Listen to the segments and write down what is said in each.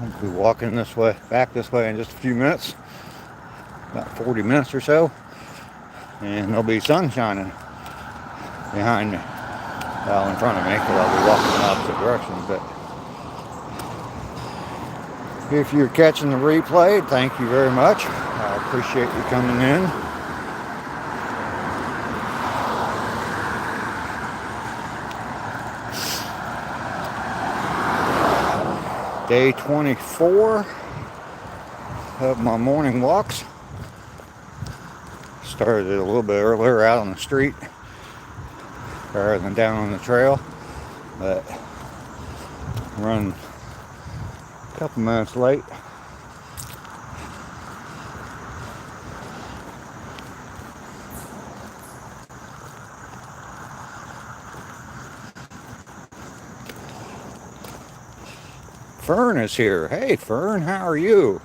I'll be walking this way, back this way in just a few minutes, about 40 minutes or so, and there'll be sun shining behind me, well, in front of me, because I'll be walking in the opposite direction. But if you're catching the replay, thank you very much. I appreciate you coming in. Day 24 of my morning walks. Started a little bit earlier out on the street rather than down on the trail, but run a couple minutes late. Fern is here. Hey Fern, how are you?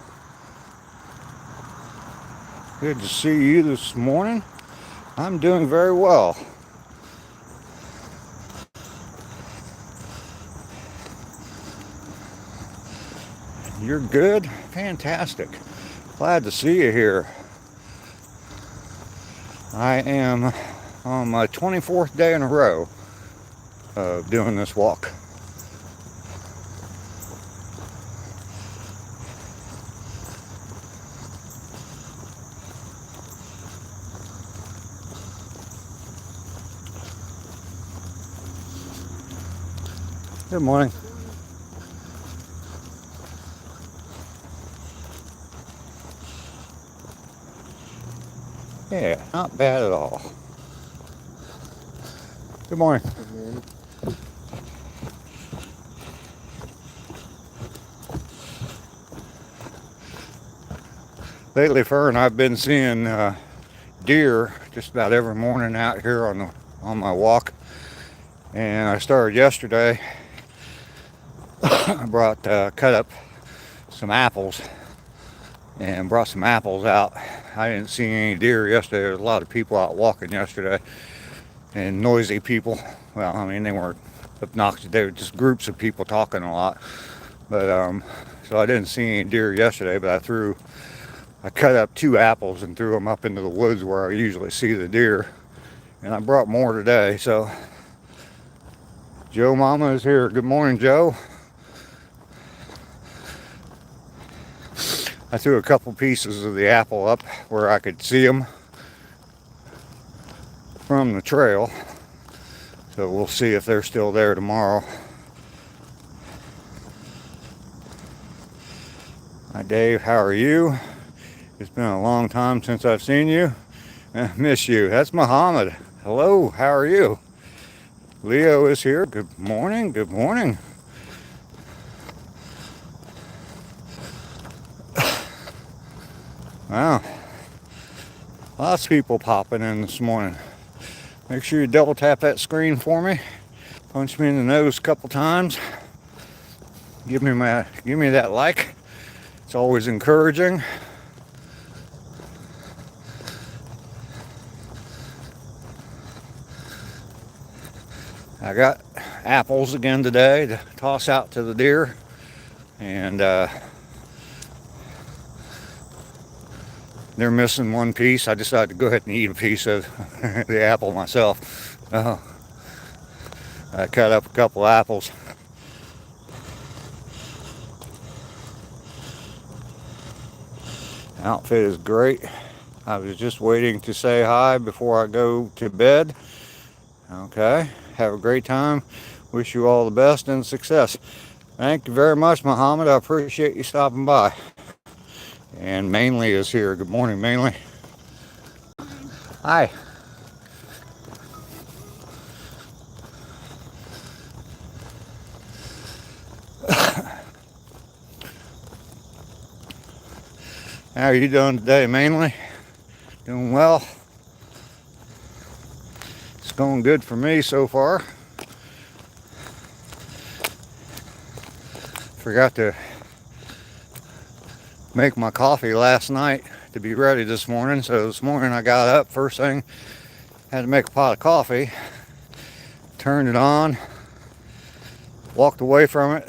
Good to see you this morning. I'm doing very well. You're good? Fantastic. Glad to see you here. I am on my 24th day in a row of doing this walk. Good morning. Yeah, not bad at all. Good morning. Good morning. Lately, Fern, I've been seeing deer just about every morning out here on my walk, and I started yesterday. I brought cut up some apples and brought some apples out. I didn't see any deer yesterday. There was a lot of people out walking yesterday, and noisy people. Well, I mean, they weren't obnoxious. They were just groups of people talking a lot. But so I didn't see any deer yesterday, but I cut up 2 apples and threw them up into the woods where I usually see the deer, and I brought more today. So Joe Mama is here. Good morning, Joe. I threw a couple pieces of the apple up where I could see them from the trail. So we'll see if they're still there tomorrow. Hi Dave, how are you? It's been a long time since I've seen you. I miss you. That's Muhammad. Hello, how are you? Leo is here. Good morning, good morning. Wow, lots of people popping in this morning. Make sure you double tap that screen for me. Punch me in the nose a couple times. Give me that like. It's always encouraging. I got apples again today to toss out to the deer, and they're missing one piece. I decided to go ahead and eat a piece of the apple myself. I cut up a couple apples. Outfit is great. I was just waiting to say hi before I go to bed. Okay, have a great time. Wish you all the best and success. Thank you very much, Muhammad. I appreciate you stopping by. And Mainly is here. Good morning, Mainly. Hi. How are you doing today, Mainly? Doing well? It's going good for me so far. Forgot to make my coffee last night to be ready this morning. So this morning I got up, first thing, had to make a pot of coffee, turned it on, walked away from it,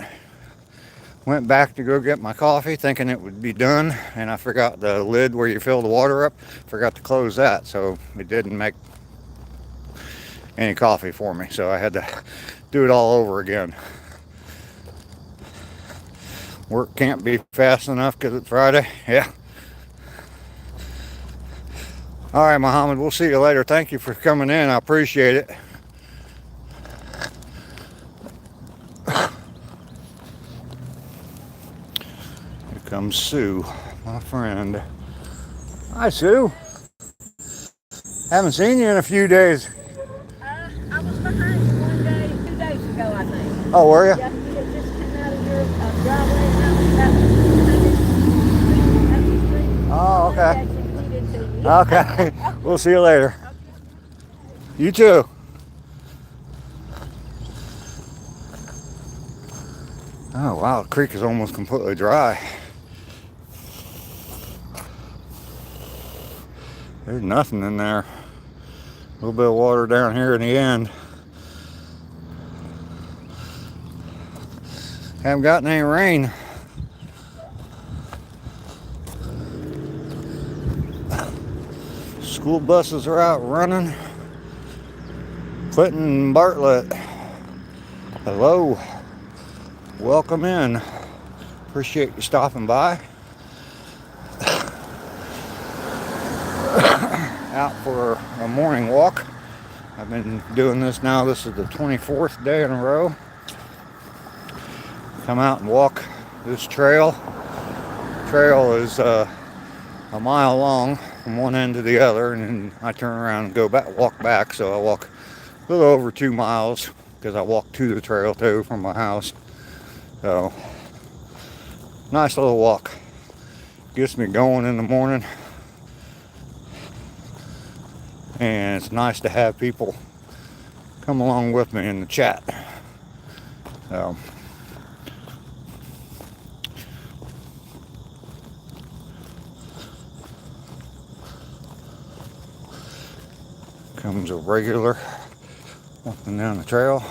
Went back to go get my coffee thinking it would be done, and I forgot the lid where you fill the water up. Forgot to close that, so it didn't make any coffee for me. So I had to do it all over again. Work can't be fast enough because it's Friday. Yeah. All right, Muhammad, we'll see you later. Thank you for coming in. I appreciate it. Here comes Sue, my friend. Hi, Sue. Haven't seen you in a few days. I was behind you one day, 2 days ago, I think. Oh, were you? Yeah, you had just come out of your driveway and I was about to the street. Oh, okay. You did too. Okay. We'll see you later. You too. Oh, wow. The creek is almost completely dry. There's nothing in there. A little bit of water down here in the end. Haven't gotten any rain. School buses are out running. Clinton and Bartlett. Hello. Welcome in. Appreciate you stopping by. Out for a morning walk. I've been doing this now. This is the 24th day in a row. Come out and walk this trail. Trail is a mile long from one end to the other, and then I turn around and go back, walk back. So I walk a little over 2 miles because I walk to the trail too from my house. So nice little walk. Gets me going in the morning. And it's nice to have people come along with me in the chat. So, comes a regular walking down the trail.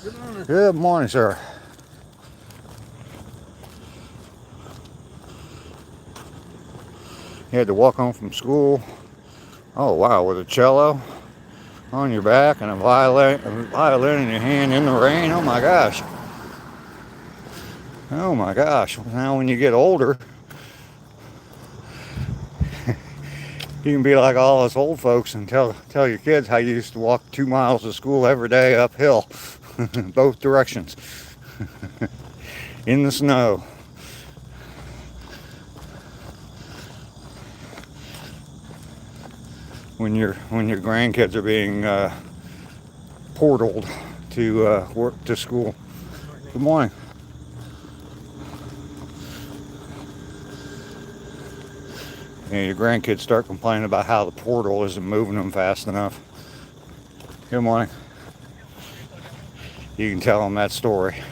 Good morning. Good morning, sir. You had to walk home from school. Oh wow, with a cello on your back and a violin in your hand in the rain. Oh my gosh. Oh my gosh. Now when you get older, you can be like all us old folks and tell your kids how you used to walk 2 miles to school every day uphill, both directions, in the snow. When your grandkids are being portaled to work to school. Good morning. And your grandkids start complaining about how the portal isn't moving them fast enough. Good morning. You can tell them that story.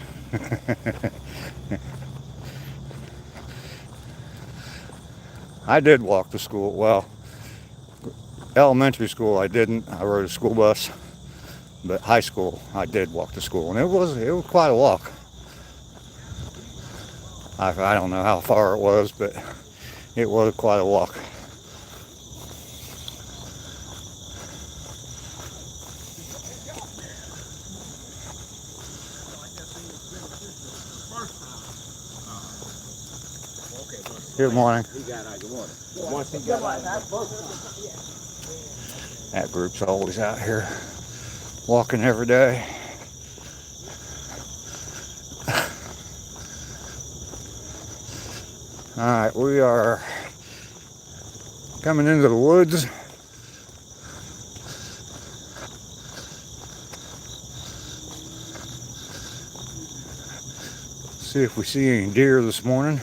I did walk to school. Well, elementary school I didn't. I rode a school bus. But high school I did walk to school, and it was quite a walk. I don't know how far it was, but it was quite a walk. Good morning. Good morning. That group's always out here walking every day. All right, we are coming into the woods. See if we see any deer this morning.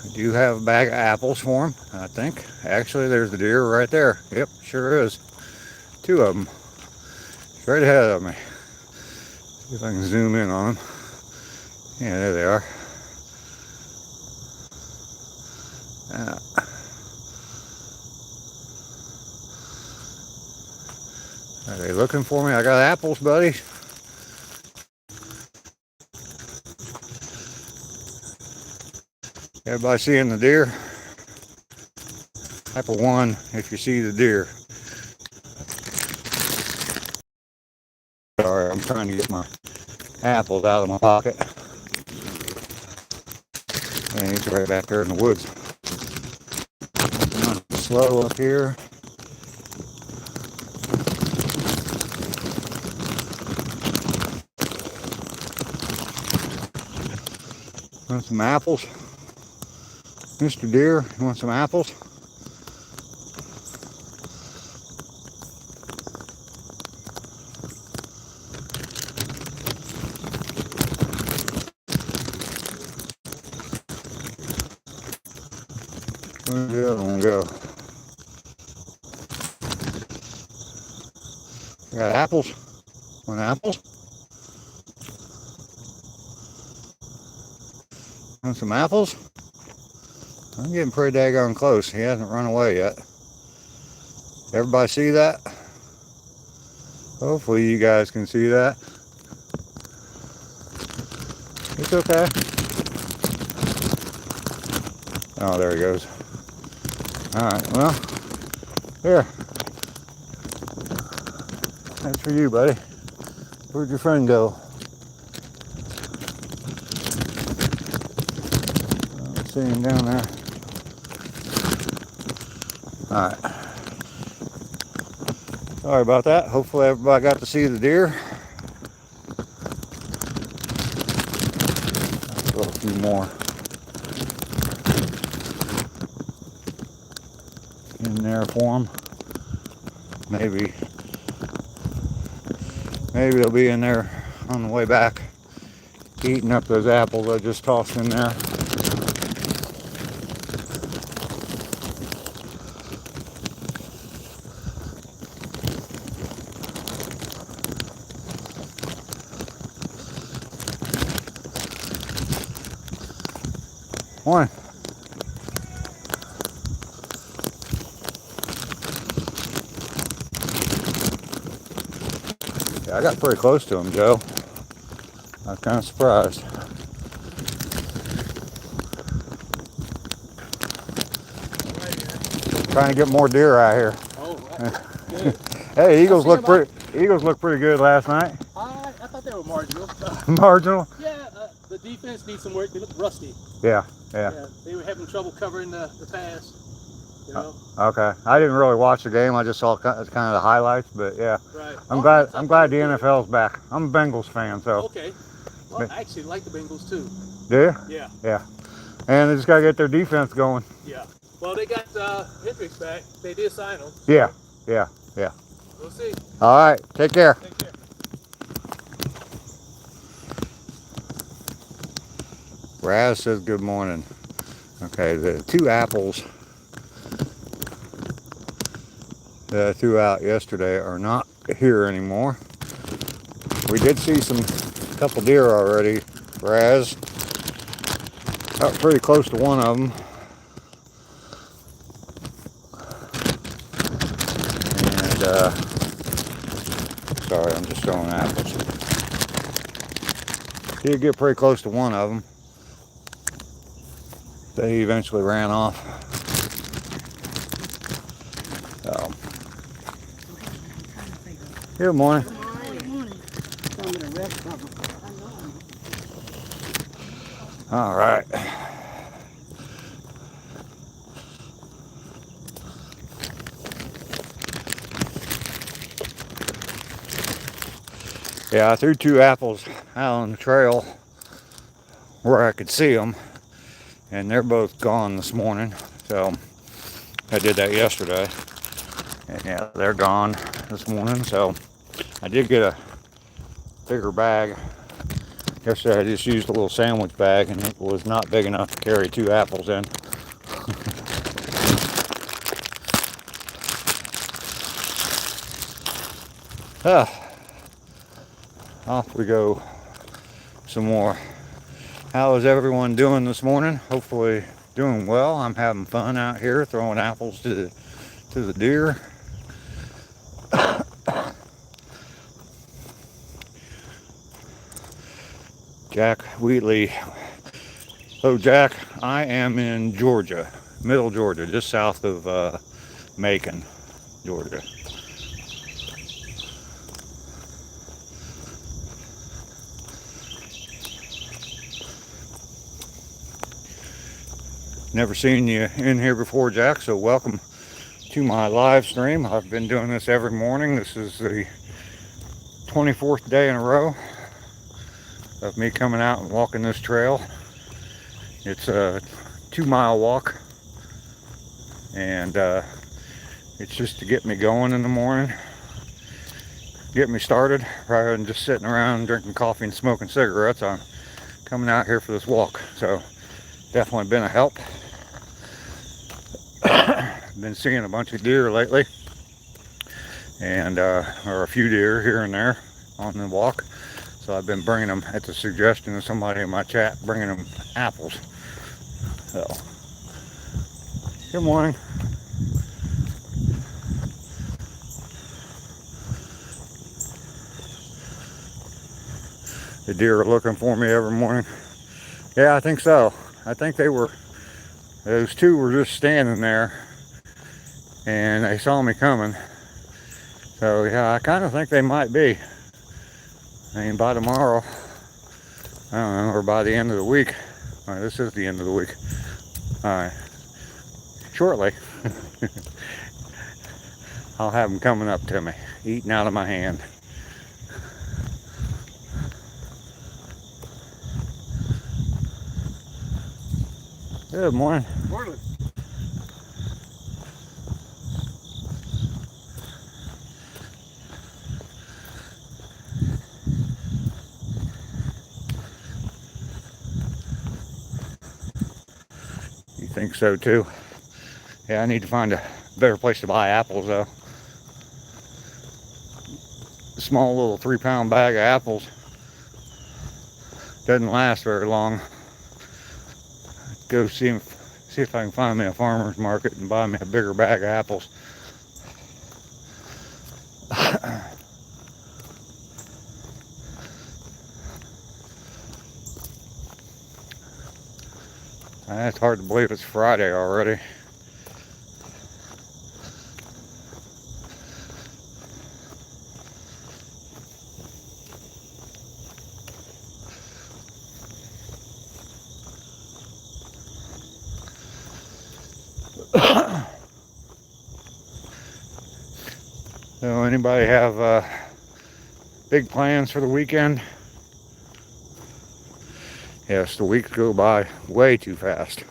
I do have a bag of apples for them, I think. Actually, there's the deer right there. Yep, sure is. 2 of them. Straight ahead of me. See if I can zoom in on them. Yeah, there they are. Are they looking for me? I got apples, buddy. Everybody seeing the deer? Apple 1 if you see the deer. Sorry, I'm trying to get my apples out of my pocket. And he's right back there in the woods. Slow up here. Want some apples? Mr. Deer, you want some apples? Where'd the other one go? Got apples? Want apples? Want some apples? I'm getting pretty daggone close. He hasn't run away yet. Everybody see that? Hopefully you guys can see that. It's okay. Oh, there he goes. Alright, well, here. That's for you, buddy. Where'd your friend go? I don't see him down there. Alright. Sorry about that. Hopefully everybody got to see the deer. Let's throw a few more in there for them. Maybe they'll be in there on the way back eating up those apples I just tossed in there. Morning. Yeah, I got pretty close to him, Joe. I was kind of surprised. Trying to get more deer out here. Oh, good. Hey, Eagles look pretty good last night. I thought they were marginal. Marginal. Yeah, the defense needs some work. They look rusty. Yeah. They were having trouble covering the pass. You know. Okay. I didn't really watch the game. I just saw kind of the highlights, but yeah. Right. I'm glad the NFL's back. I'm a Bengals fan, so. Okay. Well, I actually like the Bengals too. Do you? Yeah. Yeah. And they just gotta get their defense going. Yeah. Well, they got Hendricks back. They did sign him. Yeah. We'll see. All right. Take care. Take care. Raz says good morning. Okay, the 2 apples that I threw out yesterday are not here anymore. We did see a couple deer already. Raz got pretty close to one of them. And sorry, I'm just throwing apples. Did get pretty close to one of them. They eventually ran off. So. Good morning. All right. Yeah, I threw 2 apples out on the trail where I could see them, and they're both gone this morning. So I did that yesterday, and yeah, they're gone this morning. So I did get a bigger bag. Yesterday I just used a little sandwich bag, and it was not big enough to carry 2 apples in. Off we go some more. How is everyone doing this morning? Hopefully doing well. I'm having fun out here throwing apples to the deer. Jack Wheatley. Hello, Jack. I am in Georgia, middle Georgia, just south of Macon, Georgia. Never seen you in here before, Jack, so welcome to my live stream. I've been doing this every morning. This is the 24th day in a row of me coming out and walking this trail. It's a 2-mile walk, and it's just to get me going in the morning, get me started, rather than just sitting around drinking coffee and smoking cigarettes. I'm coming out here for this walk, so definitely been a help. Been seeing a bunch of deer lately, and or a few deer here and there on the walk. So I've been bringing them, at the suggestion of somebody in my chat, bringing them apples. So, good morning. The deer are looking for me every morning. Yeah, I think so. I think those two were just standing there and they saw me coming. So yeah, I kind of think they might be. I mean, by tomorrow, I don't know, or by the end of the week. All right, this is the end of the week. All right, shortly, I'll have them coming up to me, eating out of my hand. Good morning. Morning. You think so too? Yeah, I need to find a better place to buy apples though. A small little 3-pound bag of apples doesn't last very long. Go see if I can find me a farmer's market and buy me a bigger bag of apples. It's hard to believe it's Friday already. So anybody have big plans for the weekend? Yes, the weeks go by way too fast.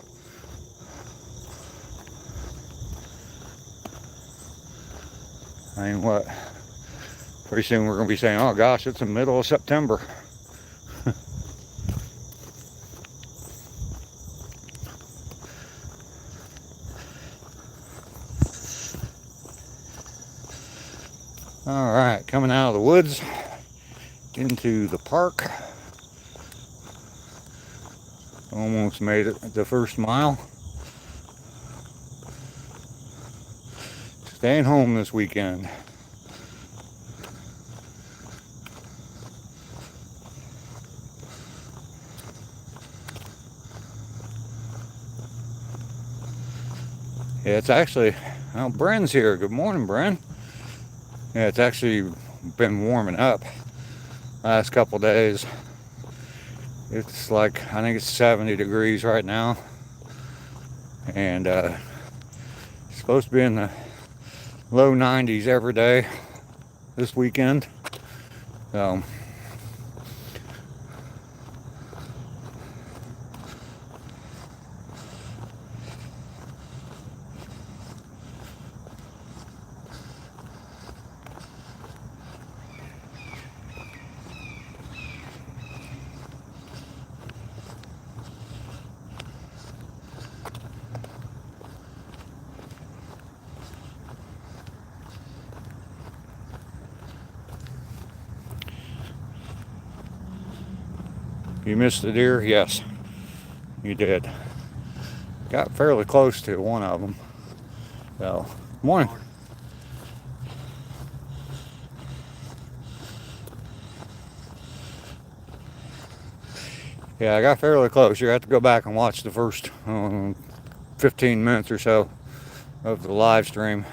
I mean, what? Pretty soon we're going to be saying, oh gosh, it's the middle of September. All right, coming out of the woods into the park. Almost made it the first mile. Staying home this weekend. Yeah, it's actually, well, Bren's here. Good morning, Bren. Yeah, it's actually been warming up last couple days. It's like, I think it's 70 degrees right now. And it's supposed to be in the low 90s every day this weekend. So you missed the deer? Yes, you did. Got fairly close to one of them. So, morning. Yeah, I got fairly close. You have to go back and watch the first 15 minutes or so of the live stream.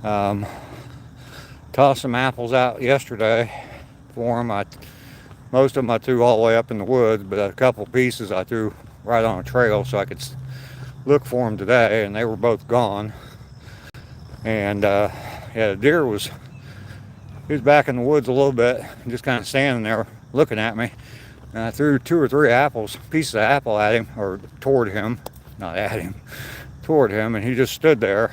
Tossed some apples out yesterday for them. Most of them I threw all the way up in the woods, but a couple pieces I threw right on a trail so I could look for them today, and they were both gone. And yeah, the deer was back in the woods a little bit, just kind of standing there looking at me. And I threw 2 or 3 pieces of apple at him, or toward him, not at him, toward him, and he just stood there.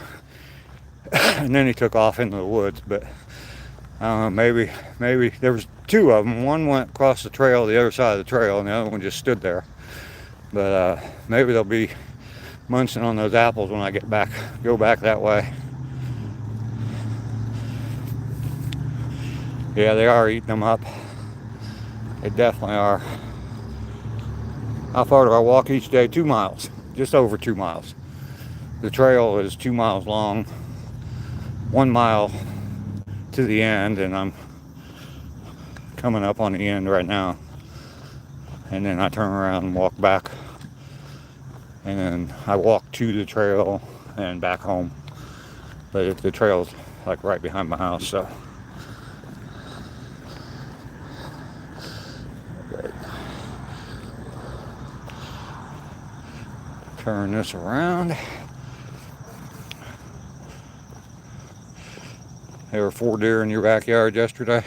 And then he took off into the woods. But maybe there was 2 of them. One went across the trail, the other side of the trail, and the other one just stood there. But maybe they'll be munching on those apples when I go back that way. Yeah, they are eating them up. They definitely are. How far do I walk each day? 2 miles, just over 2 miles. The trail is 2 miles long, 1 mile to the end, and I'm coming up on the end right now. And then I turn around and walk back. And then I walk to the trail and back home. But the trail's like right behind my house, so. Turn this around. There were 4 deer in your backyard yesterday.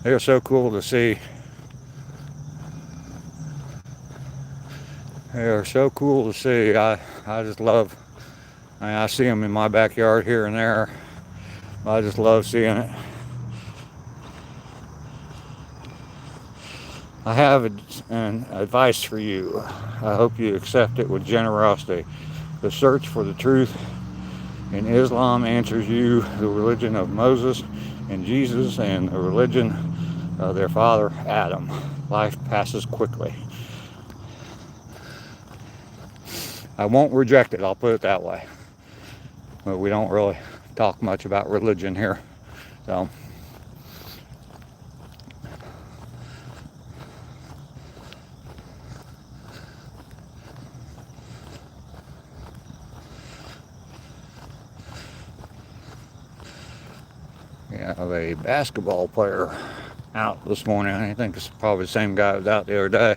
They were so cool to see. They are so cool to see. I just love, I see them in my backyard here and there. I just love seeing it. I have an advice for you. I hope you accept it with generosity. The search for the truth in Islam answers you the religion of Moses and Jesus and the religion of their father Adam. Life passes quickly. I won't reject it, I'll put it that way. But we don't really talk much about religion here. So. We have a basketball player out this morning. I think it's probably the same guy that was out the other day.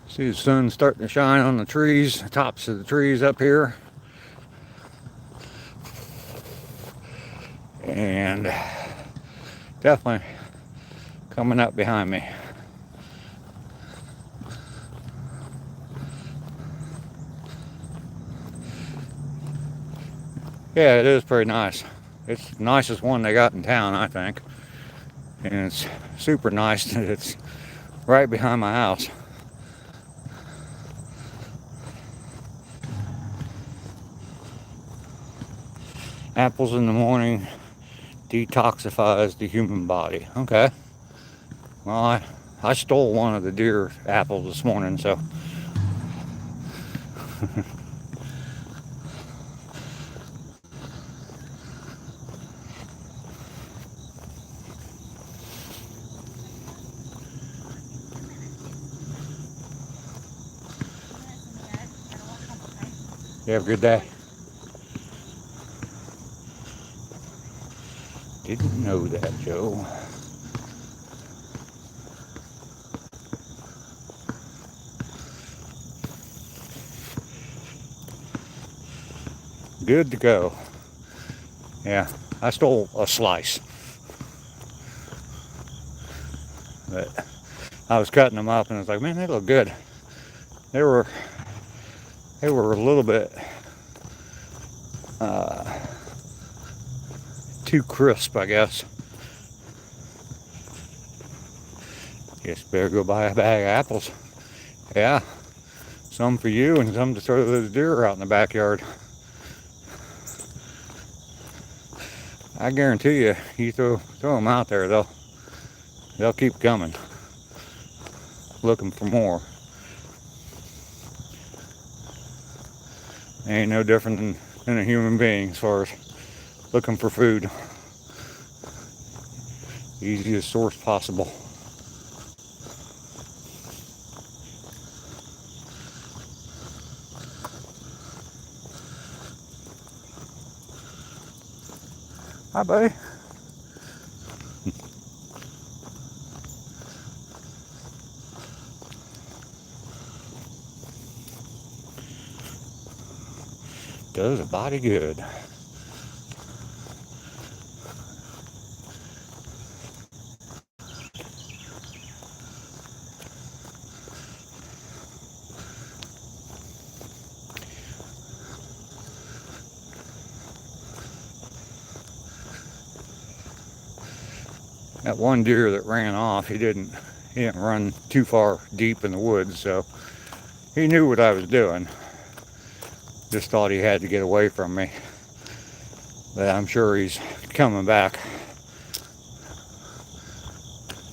See the sun starting to shine on the trees, the tops of the trees up here. And definitely coming up behind me. Yeah, it is pretty nice. It's the nicest one they got in town, I think. And it's super nice that it's right behind my house. Apples in the morning detoxifies the human body. Okay. Well, I stole one of the deer apples this morning, so. You have a good day. Didn't know that, Joe. Good to go. Yeah, I stole a slice. But I was cutting them up and I was like, man, they look good. They were a little bit too crisp, I guess. Guess better go buy a bag of apples. Yeah, some for you and some to throw those deer out in the backyard. I guarantee you throw them out there, they'll keep coming. looking for more. Ain't no different than a human being as far as looking for food. Easiest source possible. Hi, buddy. Does a body good. That one deer that ran off, he didn't run too far deep in the woods, so he knew what I was doing. Just thought he had to get away from me. But I'm sure he's coming back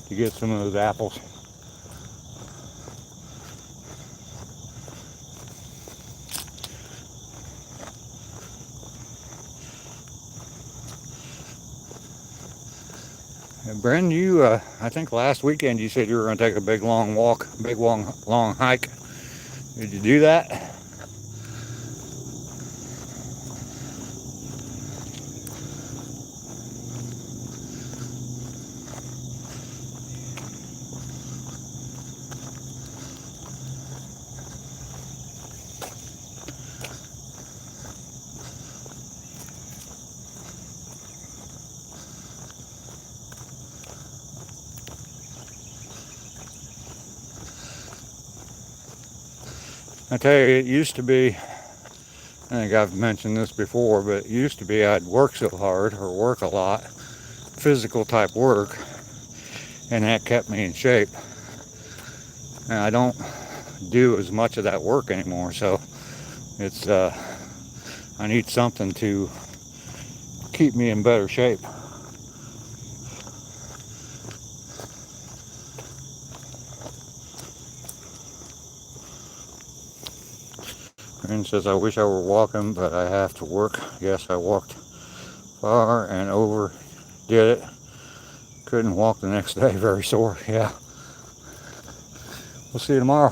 to get some of those apples. And Bren, you, I think last weekend you said you were going to take a big long walk, big long hike. Did you do that? I tell you, it used to be, I think I've mentioned this before, but it used to be I'd work so hard or work a lot, physical type work, and that kept me in shape. And I don't do as much of that work anymore, so it's, I need something to keep me in better shape. And says, I wish I were walking, but I have to work. Yes, I walked far and over, did it. Couldn't walk the next day, very sore, yeah. We'll see you tomorrow.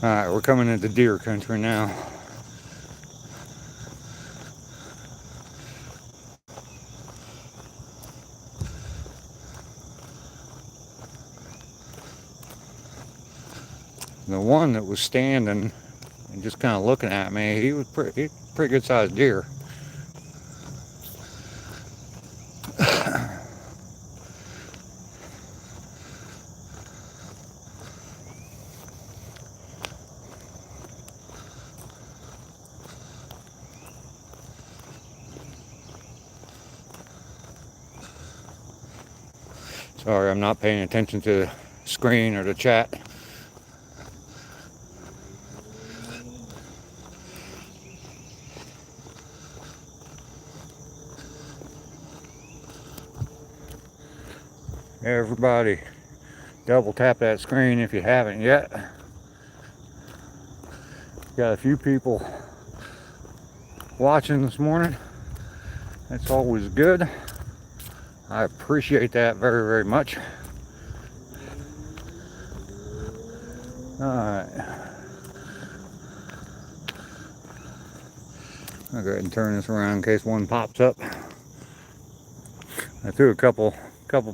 Alright, we're coming into deer country now. The one that was standing and just kind of looking at me, he was pretty good sized deer. Sorry, I'm not paying attention to the screen or the chat. Everybody, double tap that screen if you haven't yet. Got a few people watching this morning. That's always good. I appreciate that very, very much. Alright. I'll go ahead and turn this around in case one pops up. I threw a couple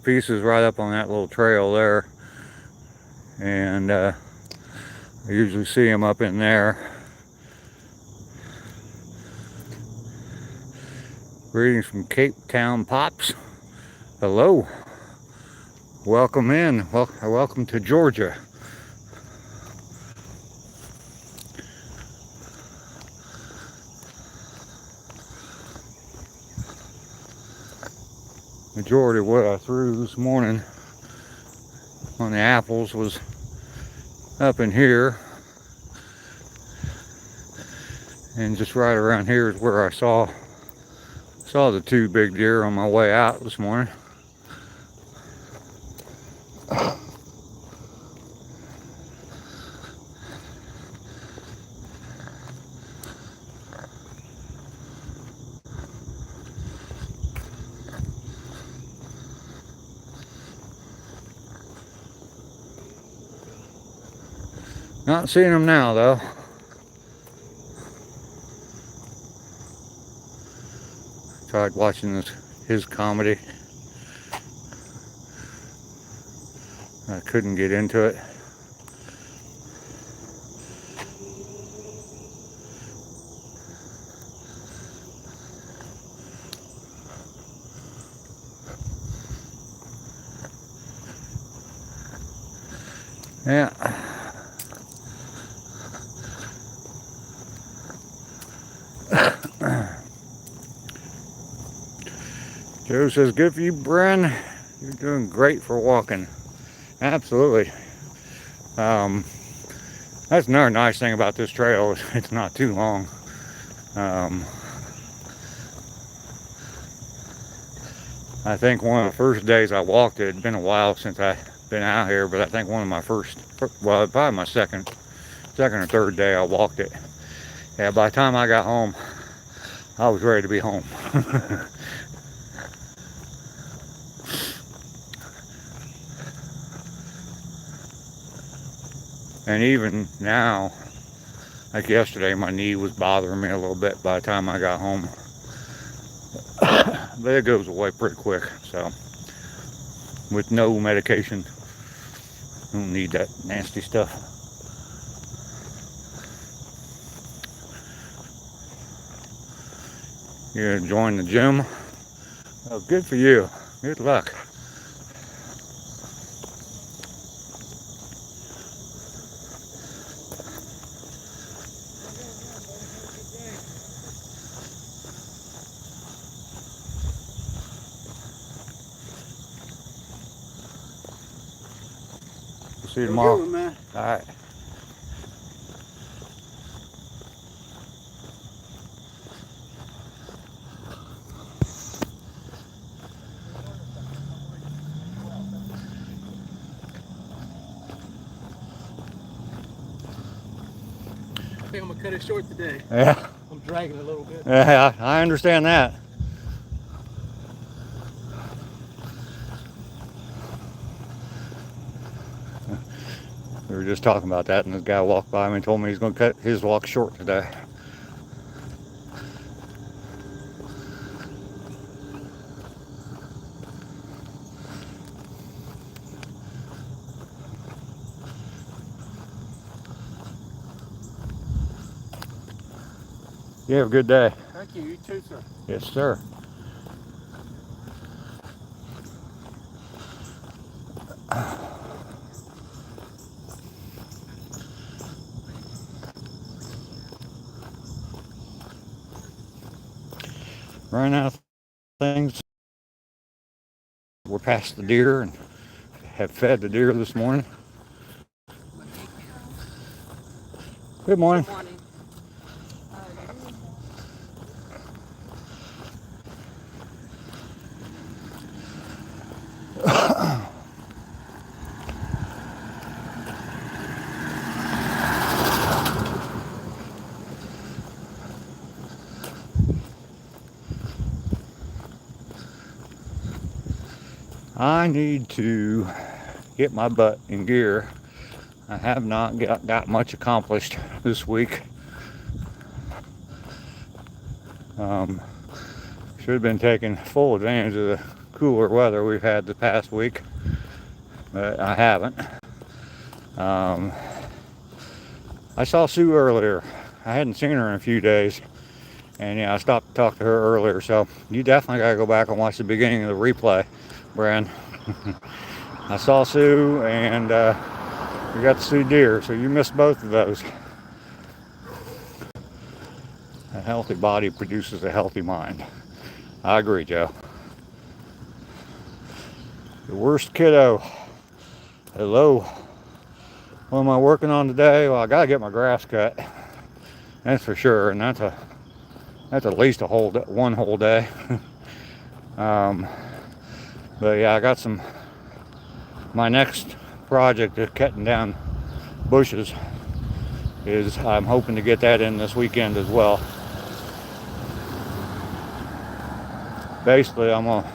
pieces right up on that little trail there, and I usually see them up in there. Greetings from Cape Town Pops. Hello. Welcome in. Welcome to Georgia. Majority of what I threw this morning on the apples was up in here, and just right around here is where I saw Saw the 2 big deer on my way out this morning. Not seeing them now though. Tried watching his comedy. I couldn't get into it. Yeah. Joe says, good for you, Bren. You're doing great for walking. Absolutely. That's another nice thing about this trail. It's not too long. I think one of the first days I walked it had been a while since I've been out here, but I think one of my well, probably my second or third day I walked it. Yeah, by the time I got home, I was ready to be home. And even now, like yesterday, my knee was bothering me a little bit by the time I got home. But it goes away pretty quick, so with no medication, don't need that nasty stuff. You're gonna join the gym? Oh, good for you. Good luck. See you tomorrow. Good one, man. All right. I think I'm gonna cut it short today. Yeah. I'm dragging a little bit. Yeah, I understand that. We were just talking about that, and this guy walked by me and told me he's going to cut his walk short today. You have a good day. Thank you. You too, sir. Yes, sir. Running out of things. We're past the deer and have fed the deer this morning. Good morning. Good morning. I need to get my butt in gear. I have not got much accomplished this week. Should have been taking full advantage of the cooler weather we've had the past week, but I haven't. I saw Sue earlier. I hadn't seen her in a few days, and yeah, I stopped to talk to her earlier, so you definitely gotta go back and watch the beginning of the replay, Bran. I saw Sue, and we got to see deer, so you missed both of those. A healthy body produces a healthy mind. I agree, Joe. The worst kiddo. Hello. What am I working on today? Well, I gotta get my grass cut. That's for sure, and that's That's at least one whole day. But yeah, I got my next project of cutting down bushes is I'm hoping to get that in this weekend as well. Basically, I'm gonna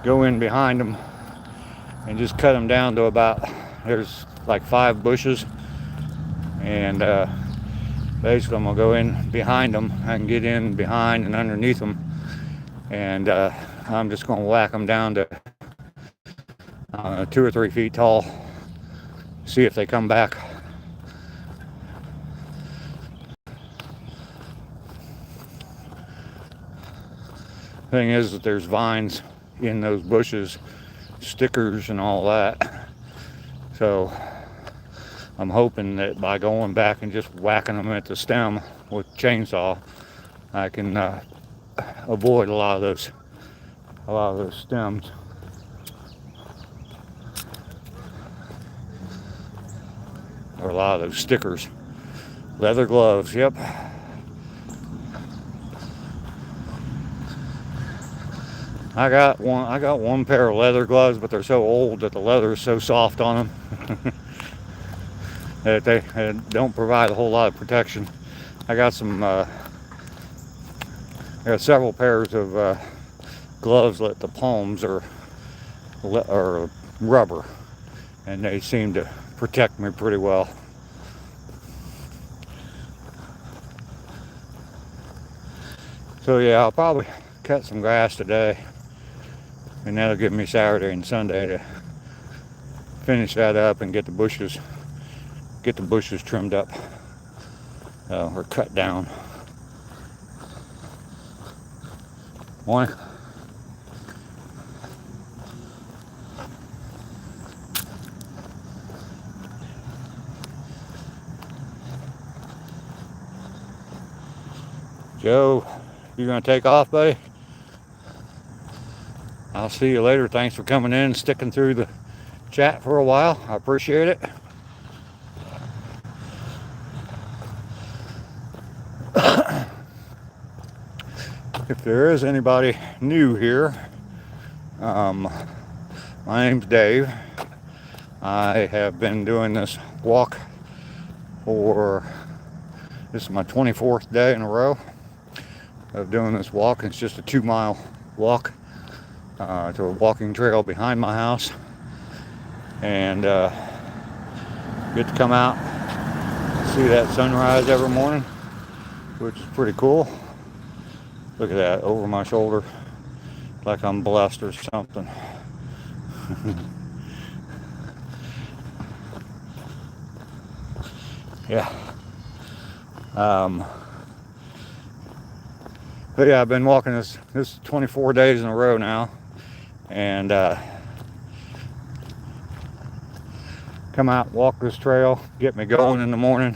go in behind them and just cut them down to about, there's like 5 bushes, and basically I'm gonna go in behind them. I can get in behind and underneath them, and I'm just gonna whack them down to 2 or 3 feet tall, see if they come back. Thing is that there's vines in those bushes, stickers and all that, so I'm hoping that by going back and just whacking them at the stem with a chainsaw, I can avoid a lot of those stems. Or a lot of those stickers. Leather gloves, yep. I got one pair of leather gloves, but they're so old that the leather is so soft on them that they don't provide a whole lot of protection. I got several pairs of gloves that the palms are rubber, and they seem to protect me pretty well. So yeah, I'll probably cut some grass today, and that'll give me Saturday and Sunday to finish that up and get the bushes trimmed up or cut down. Morning. Joe, you gonna take off, buddy? I'll see you later. Thanks for coming in and sticking through the chat for a while. I appreciate it. If there is anybody new here, my name's Dave. I have been doing this walk this is my 24th day in a row of doing this walk. It's just a 2-mile walk to a walking trail behind my house, and get to come out and see that sunrise every morning, which is pretty cool. Look at that over my shoulder, like I'm blessed or something. Yeah. But yeah, I've been walking this 24 days in a row now, and come out, walk this trail, get me going in the morning.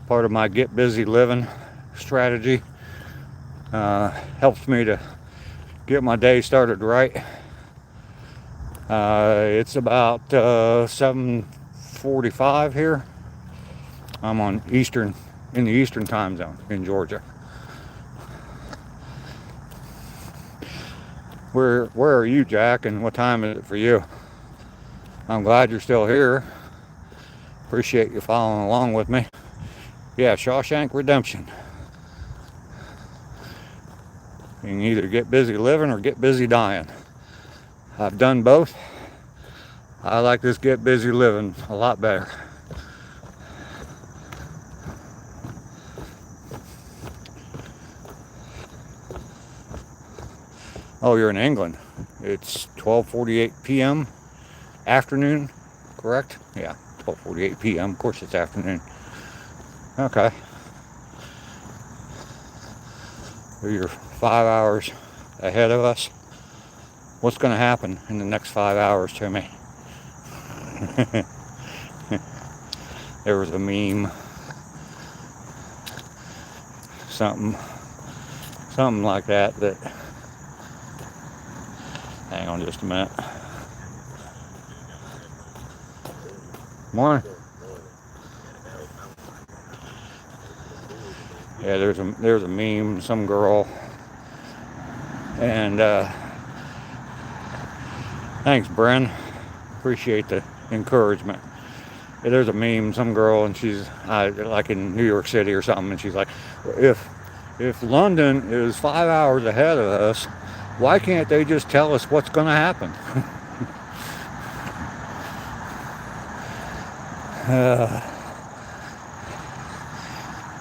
Part of my get busy living strategy. Helps me to get my day started right. It's about 7:45 here. I'm in the Eastern time zone in Georgia. Where are you, Jack, and what time is it for you? I'm glad you're still here. Appreciate you following along with me. Yeah, Shawshank Redemption. You can either get busy living or get busy dying. I've done both. I like this get busy living a lot better. Oh, you're in England. It's 12:48 p.m. afternoon, correct? Yeah, 12:48 p.m. Of course it's afternoon. Okay. So you're 5 hours ahead of us. What's going to happen in the next 5 hours to me? There was a meme. Something like that. Hang on just a minute. Morning. Yeah, there's a meme, some girl, and thanks, Bren. Appreciate the encouragement. Yeah, there's a meme, some girl, and she's like in New York City or something, and she's like, if London is 5 hours ahead of us, why can't they just tell us what's going to happen?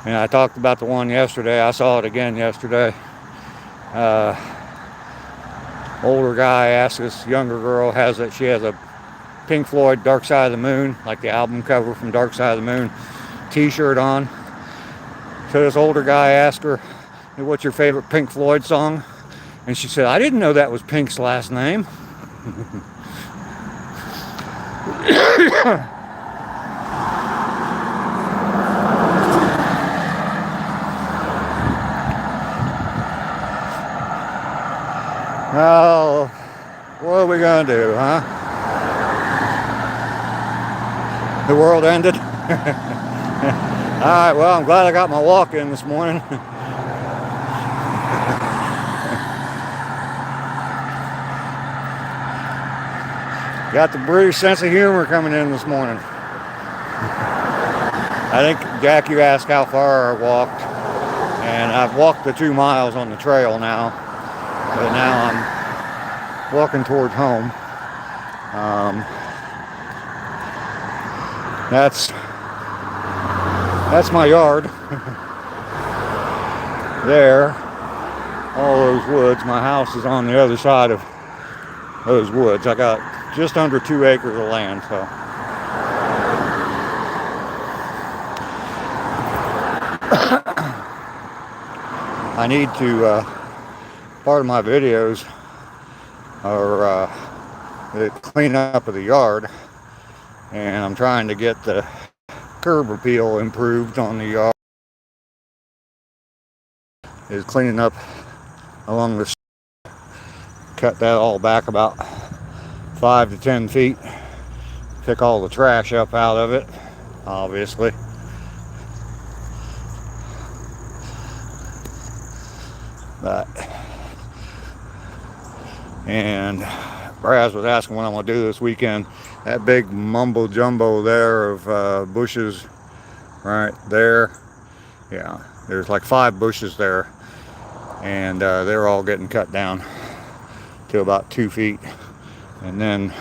And I talked about the one yesterday. I saw it again yesterday. Older guy asked this younger girl, she has a Pink Floyd Dark Side of the Moon, like the album cover from Dark Side of the Moon, t-shirt on. So this older guy asked her, what's your favorite Pink Floyd song? And she said, I didn't know that was Pink's last name. Oh, what are we gonna do, huh? The world ended. All right, well, I'm glad I got my walk in this morning. Got the British sense of humor coming in this morning. I think, Jack, you asked how far I walked, and I've walked the 2 miles on the trail now. But now I'm walking towards home. That's my yard. There, all those woods. My house is on the other side of those woods. I got just under 2 acres of land, so. I need to, part of my videos are the cleanup of the yard, and I'm trying to get the curb appeal improved on the yard. Is cleaning up along the, cut that all back about 5 to 10 feet, pick all the trash up out of it, obviously. And Braz was asking what I'm going to do this weekend. That big mumbo jumbo there of bushes right there. Yeah, there's like 5 bushes there. And they're all getting cut down to about 2 feet. And then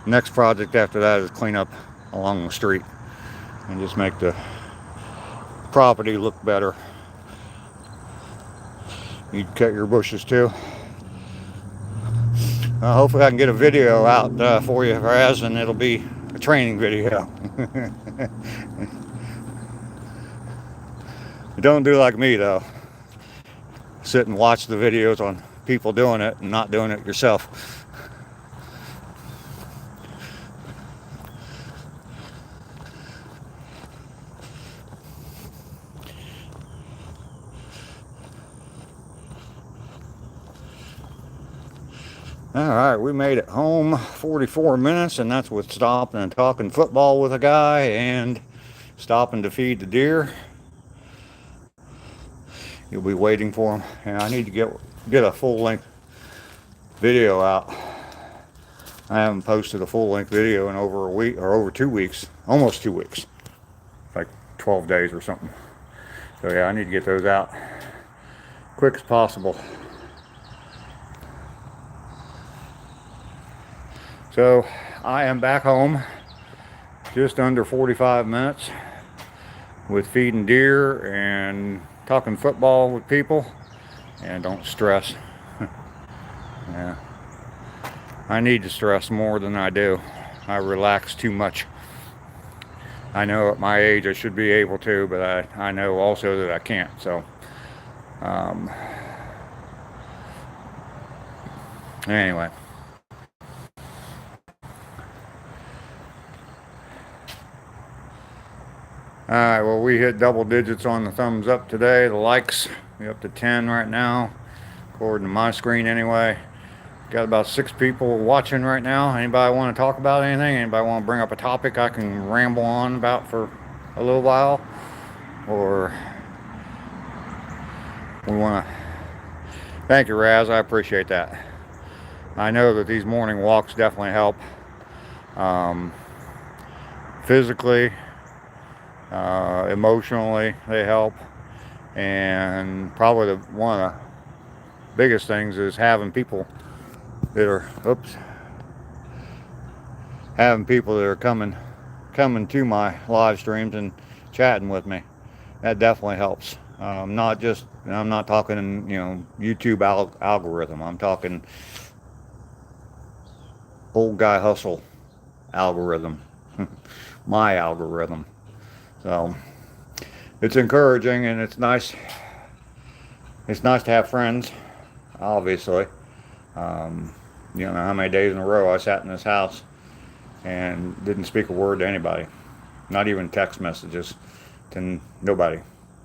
next project after that is clean up along the street and just make the property look better. You cut your bushes too. Hopefully I can get a video out for you, Raz, and it'll be a training video. Don't do like me though. Sit and watch the videos on people doing it and not doing it yourself. All right, we made it home 44 minutes, and that's with stopping and talking football with a guy and stopping to feed the deer. You'll be waiting for him, and I need to get a full-length video out. I haven't posted a full-length video in over a week, or over 2 weeks, almost 2 weeks, like 12 days or something. So yeah, I need to get those out quick as possible. So I am back home just under 45 minutes with feeding deer and talking football with people, and don't stress. Yeah, I need to stress more than I do. I relax too much. I know at my age I should be able to, but I know also that I can't. So anyway. Alright, well, we hit double digits on the thumbs up today. The likes, we're up to 10 right now, according to my screen anyway. Got about 6 people watching right now. Anybody want to talk about anything? Anybody want to bring up a topic I can ramble on about for a little while? Or we want to thank you, Raz. I appreciate that. I know that these morning walks definitely help. Um, physically, emotionally, they help. And probably one of the biggest things is having people that are, having people that are coming to my live streams and chatting with me. That definitely helps. Not just, I'm not talking, YouTube algorithm. I'm talking old guy hustle algorithm, my algorithm. So it's encouraging, and it's nice. It's nice to have friends, obviously. You know how many days in a row I sat in this house and didn't speak a word to anybody, not even text messages to nobody.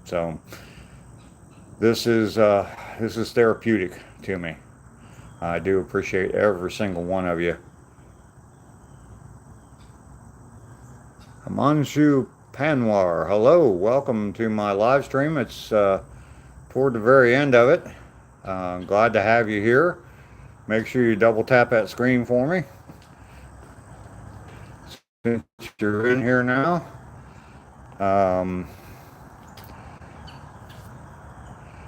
So this is therapeutic to me. I do appreciate every single one of you. Himanshu Panwar, hello, welcome to my live stream. It's toward the very end of it. Glad to have you here. Make sure you double tap that screen for me. Since you're in here now.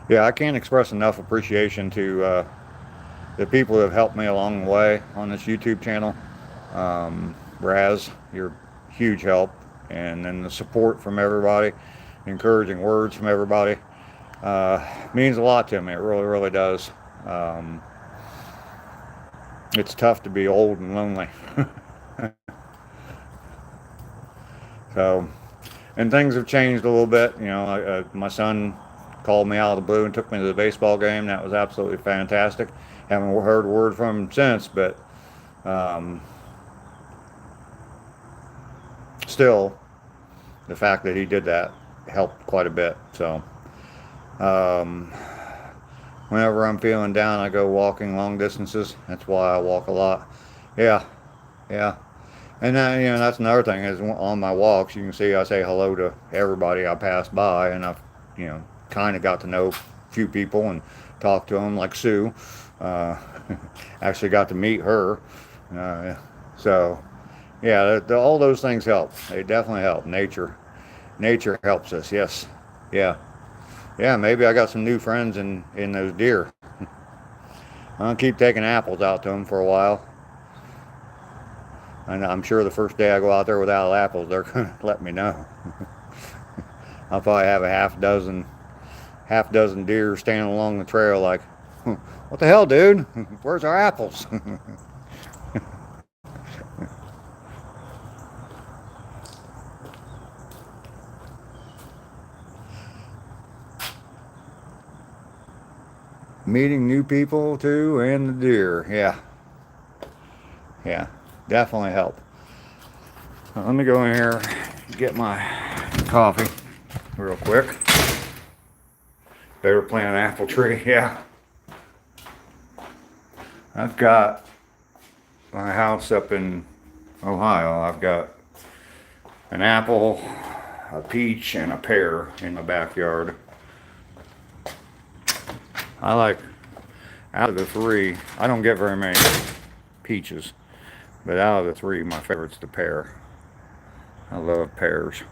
Yeah, I can't express enough appreciation to the people who have helped me along the way on this YouTube channel. Raz, you're huge help, and then the support from everybody, encouraging words from everybody, means a lot to me. It really, really does. It's tough to be old and lonely. So, and things have changed a little bit. My son called me out of the blue and took me to the baseball game. That was absolutely fantastic. Haven't heard a word from him since, but still, the fact that he did that helped quite a bit. So, whenever I'm feeling down, I go walking long distances. That's why I walk a lot. Yeah. And then, that's another thing is on my walks, you can see I say hello to everybody I pass by, and I've, kind of got to know a few people and talk to them, like Sue. Actually got to meet her. So, yeah, all those things help. They definitely help. Nature helps us. Yes. Yeah. Maybe I got some new friends in those deer. I'll keep taking apples out to them for a while. And I'm sure the first day I go out there without apples, they're going to let me know. I'll probably have a half dozen deer standing along the trail like, what the hell, dude? Where's our apples? Meeting new people too, and the deer. Yeah, definitely help. Let me go in here and get my coffee real quick. They were planting an apple tree. Yeah, I've got my house up in Ohio. I've got an apple, a peach, and a pear in my backyard. I like, out of the three, I don't get very many peaches, but out of the three, my favorite's the pear. I love pears.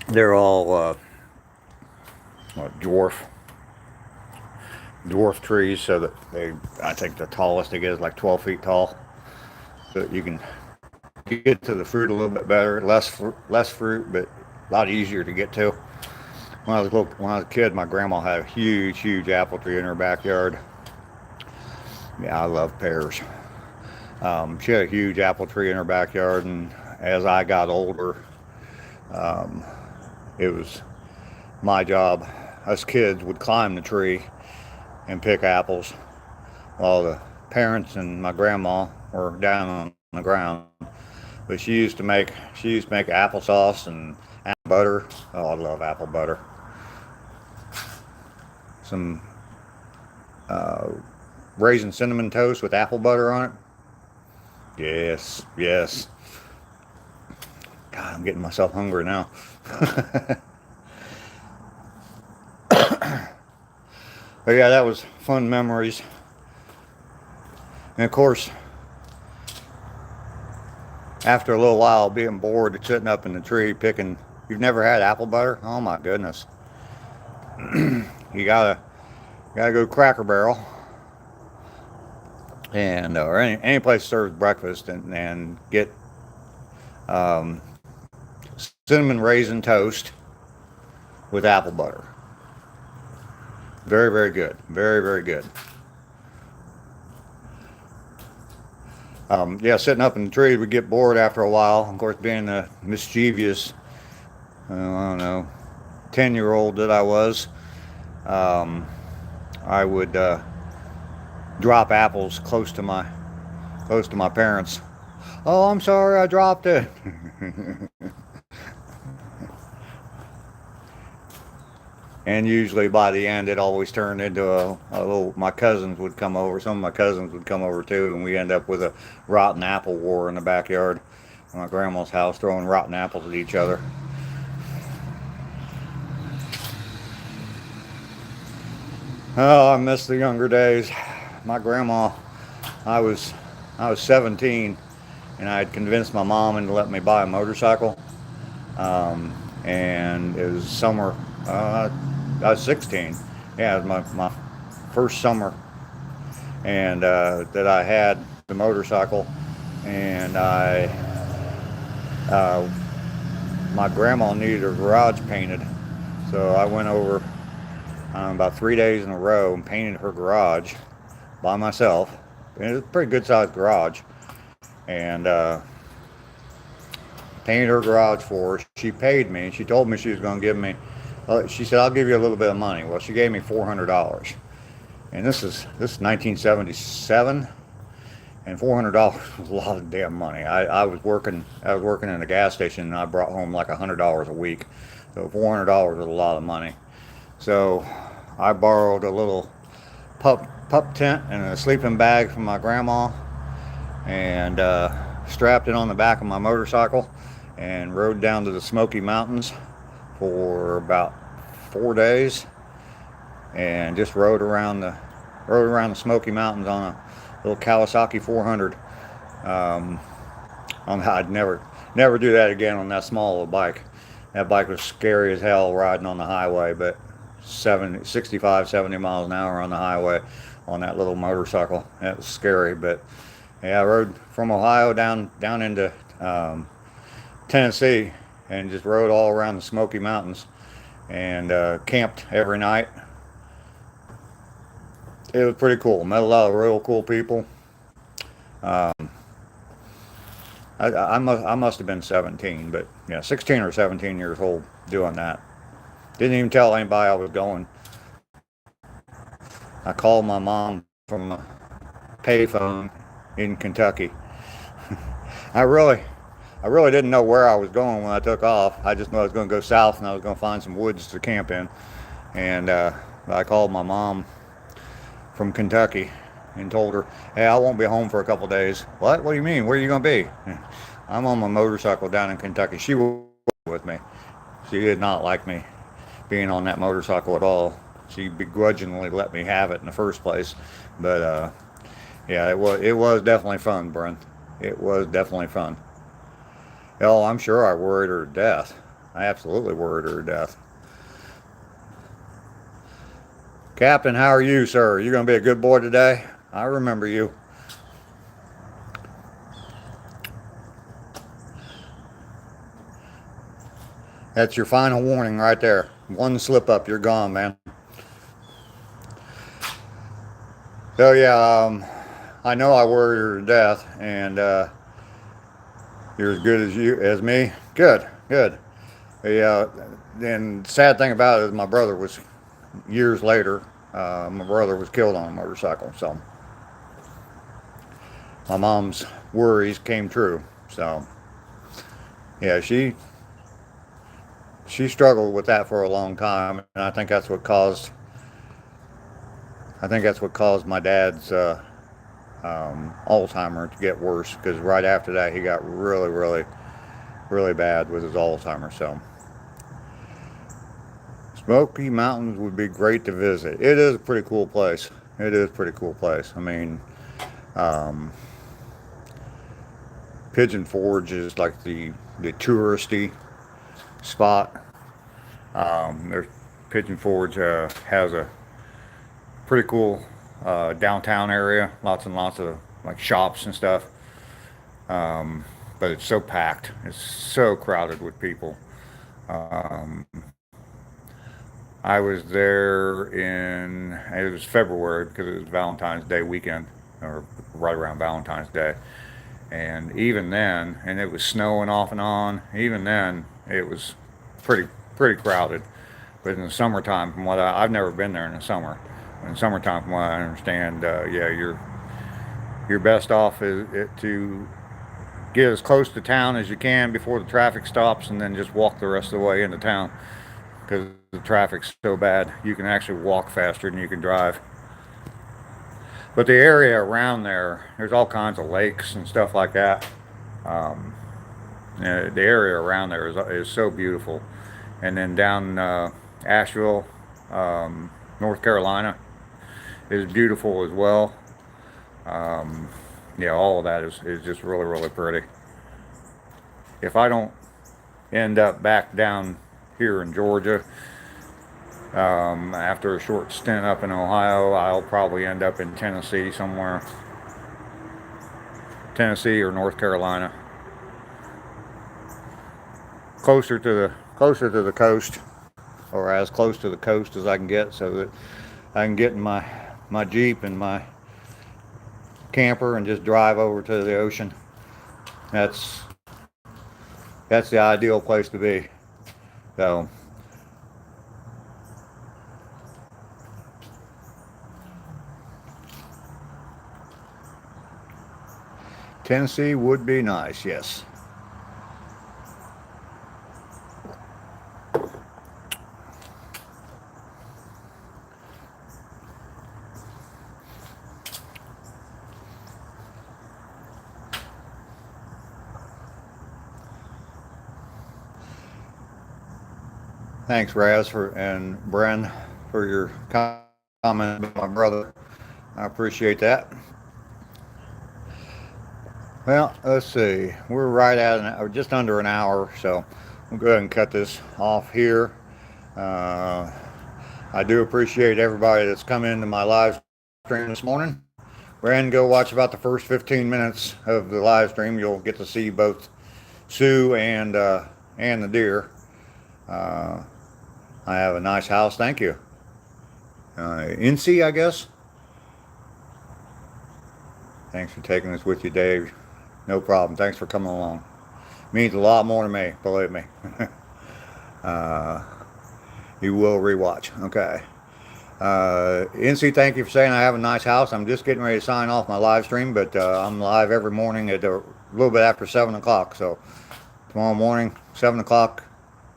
They're all dwarf trees, so that I think the tallest they get is like 12 feet tall. So you can get to the fruit a little bit better, less fruit, but a lot easier to get to. When I was a kid, my grandma had a huge apple tree in her backyard. Yeah, I love pears. She had a huge apple tree in her backyard, and as I got older, it was my job. Us kids would climb the tree and pick apples, while the parents and my grandma were down on the ground. But she used to make applesauce and apple butter. Oh, I love apple butter. Some raisin cinnamon toast with apple butter on it. Yes. God, I'm getting myself hungry now. But yeah, that was fun memories. And of course, after a little while being bored sitting up in the tree picking, you've never had apple butter? Oh my goodness. You gotta go to Cracker Barrel and or any place that serves breakfast and get um, cinnamon raisin toast with apple butter. Very, very good. Very, very good. Yeah, sitting up in the tree, we get bored after a while. Of course, being the mischievous, I don't know, 10-year-old that I was, I would drop apples close to my parents. Oh, I'm sorry, I dropped it. And usually by the end, it always turned into a little, my cousins would come over, some of my cousins would come over too, and we end up with a rotten apple war in the backyard at my grandma's house, throwing rotten apples at each other. Oh, I miss the younger days. My grandma, I was 17, and I had convinced my mom into letting me buy a motorcycle. And it was summer. I was 16. Yeah, it was my first summer, and that I had the motorcycle, and my grandma needed her garage painted, so I went over about 3 days in a row and painted her garage by myself. And it was a pretty good sized garage, and painted her garage for her. She paid me. She told me she was going to give me. She said, "I'll give you a little bit of money." Well, she gave me $400, and this is 1977, and $400 was a lot of damn money. I was working in a gas station, and I brought home like $100 a week, so $400 was a lot of money. So I borrowed a little pup tent and a sleeping bag from my grandma, and strapped it on the back of my motorcycle, and rode down to the Smoky Mountains for about 4 days, and just rode around the Smoky Mountains on a little Kawasaki 400. I'd never do that again on that small little bike. That bike was scary as hell riding on the highway, but 65, 70 miles an hour on the highway on that little motorcycle. That was scary, but yeah, I rode from Ohio down into Tennessee, and just rode all around the Smoky Mountains, and camped every night. It was pretty cool. Met a lot of real cool people. I must have been 17, but yeah, 16 or 17 years old doing that. Didn't even tell anybody I was going. I called my mom from a payphone in Kentucky. I really didn't know where I was going when I took off. I just knew I was going to go south, and I was going to find some woods to camp in. And I called my mom from Kentucky and told her, "Hey, I won't be home for a couple days." "What? What do you mean? Where are you going to be?" "I'm on my motorcycle down in Kentucky." She was with me. She did not like me being on that motorcycle at all. She begrudgingly let me have it in the first place. But yeah, it was definitely fun, Brent. It was definitely fun. Oh, I'm sure I worried her to death. I absolutely worried her to death. Captain, how are you, sir? You going to be a good boy today? I remember you. That's your final warning right there. One slip up, you're gone, man. So yeah, I know I worried her to death, and you're as good as me. Good. Yeah. And sad thing about it is my brother was years later. My brother was killed on a motorcycle, so my mom's worries came true. So yeah, she struggled with that for a long time, and I think that's what caused my dad's Alzheimer to get worse, because right after that he got really really bad with his Alzheimer's. So Smoky Mountains would be great to visit. It is a pretty cool place. It is a pretty cool place. I mean, um, Pigeon Forge is like the touristy spot. There's Pigeon Forge has a pretty cool downtown area, lots and lots of like shops and stuff. But it's so packed. It's so crowded with people. Um, I was there it was February because it was Valentine's Day weekend, or right around Valentine's Day. And even then, and it was snowing off and on, even then, it was pretty crowded. But in the summertime, from what I've never been there in the summer. In the summertime, from what I understand, yeah, you're best off to get as close to town as you can before the traffic stops, and then just walk the rest of the way into town, because the traffic's so bad. You can actually walk faster than you can drive. But the area around there's all kinds of lakes and stuff like that. The area around there is so beautiful. And then down Asheville, North Carolina, is beautiful as well. Yeah, all of that is just really pretty. If I don't end up back down here in Georgia, after a short stint up in Ohio, I'll probably end up in Tennessee somewhere. Tennessee or North Carolina. Closer to the coast, or as close to the coast as I can get, so that I can get in my Jeep and my camper and just drive over to the ocean. That's the ideal place to be. So Tennessee would be nice, yes. Thanks, Raz, and Bren, for your comment about my brother. I appreciate that. Well, let's see. We're right at just under an hour, so we'll go ahead and cut this off here. I do appreciate everybody that's come into my live stream this morning. Bren, go watch about the first 15 minutes of the live stream. You'll get to see both Sue and the deer. I have a nice house, thank you. Incy, I guess. Thanks for taking this with you, Dave. No problem. Thanks for coming along. Means a lot more to me, believe me. You will rewatch. Okay. Incy, thank you for saying I have a nice house. I'm just getting ready to sign off my live stream, but I'm live every morning at a little bit after 7 o'clock. So tomorrow morning, 7 o'clock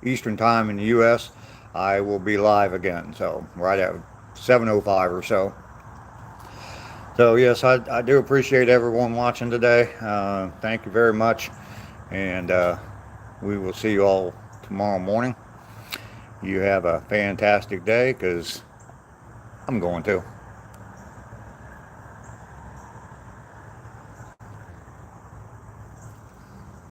Eastern time in the U.S., I will be live again. So right at 7:05 or so. So yes, I do appreciate everyone watching today. Thank you very much. And we will see you all tomorrow morning. You have a fantastic day, because I'm going to.